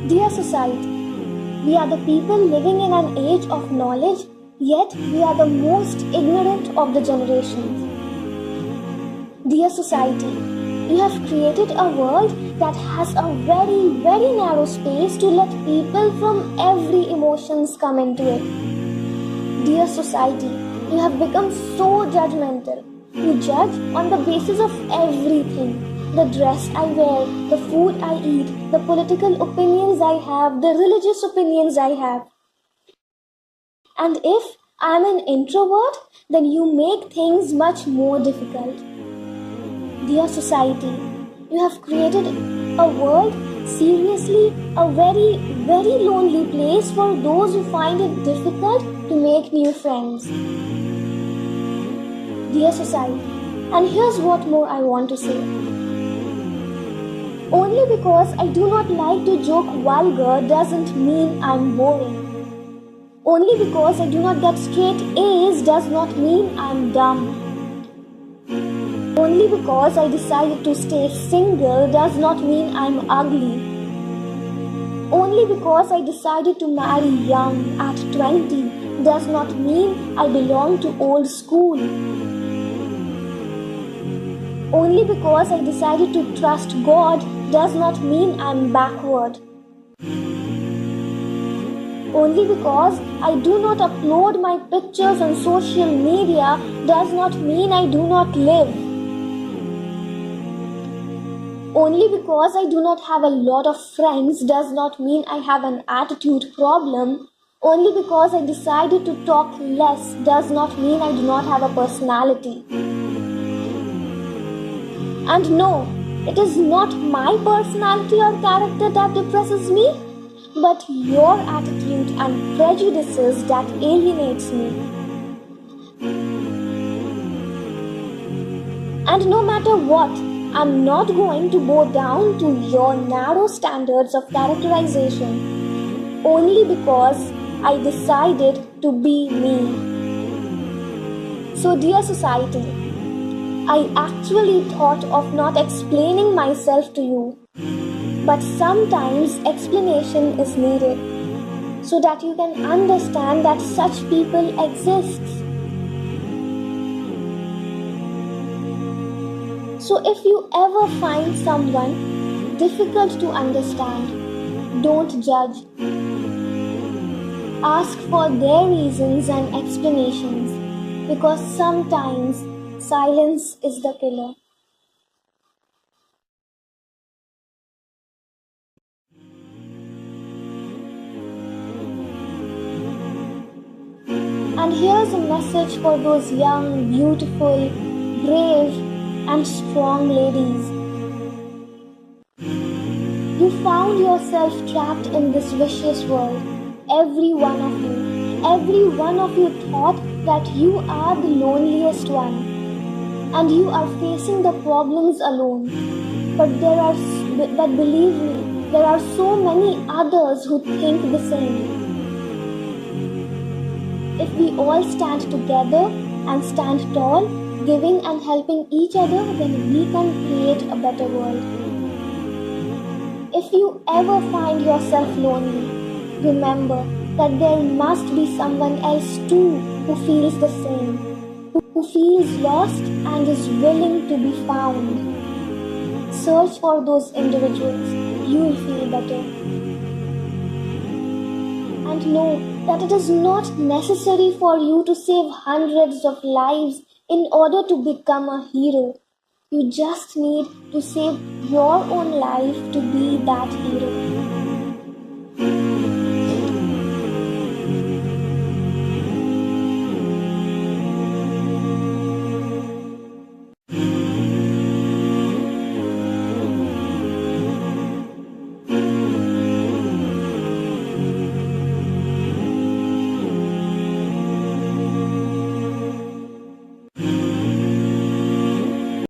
Dear society, we are the people living in an age of knowledge, yet we are the most ignorant of the generations. Dear society, you have created a world that has a very, very narrow space to let people from every emotions come into it. Dear society, you have become so judgmental. You judge on the basis of everything. The dress I wear, the food I eat, the political opinions I have, the religious opinions I have. And if I am an introvert, then you make things much more difficult. Dear society, you have created a world, seriously, a very, very lonely place for those who find it difficult to make new friends. Dear society, and here's what more I want to say. Only because I do not like to joke vulgar doesn't mean I'm boring. Only because I do not get straight A's does not mean I'm dumb. Only because I decided to stay single does not mean I'm ugly. Only because I decided to marry young at 20 does not mean I belong to old school. Only because I decided to trust God does not mean I'm backward. Only because I do not upload my pictures on social media does not mean I do not live. Only because I do not have a lot of friends does not mean I have an attitude problem. Only because I decided to talk less does not mean I do not have a personality. And no, it is not my personality or character that depresses me, but your attitude and prejudices that alienates me. And no matter what, I'm not going to bow down to your narrow standards of characterization, only because I decided to be me. So dear society, I actually thought of not explaining myself to you, but sometimes explanation is needed so that you can understand that such people exist. So if you ever find someone difficult to understand, don't judge. Ask for their reasons and explanations, because sometimes silence is the killer. And here's a message for those young, beautiful, brave, and strong ladies. You found yourself trapped in this vicious world. Every one of you thought that you are the loneliest one, and you are facing the problems alone. But believe me, there are so many others who think the same. If we all stand together and stand tall, giving and helping each other, then we can create a better world. If you ever find yourself lonely, remember that there must be someone else too who feels the same, who feels lost and is willing to be found. Search for those individuals. You will feel better. And know that it is not necessary for you to save hundreds of lives in order to become a hero. You just need to save your own life to be that hero.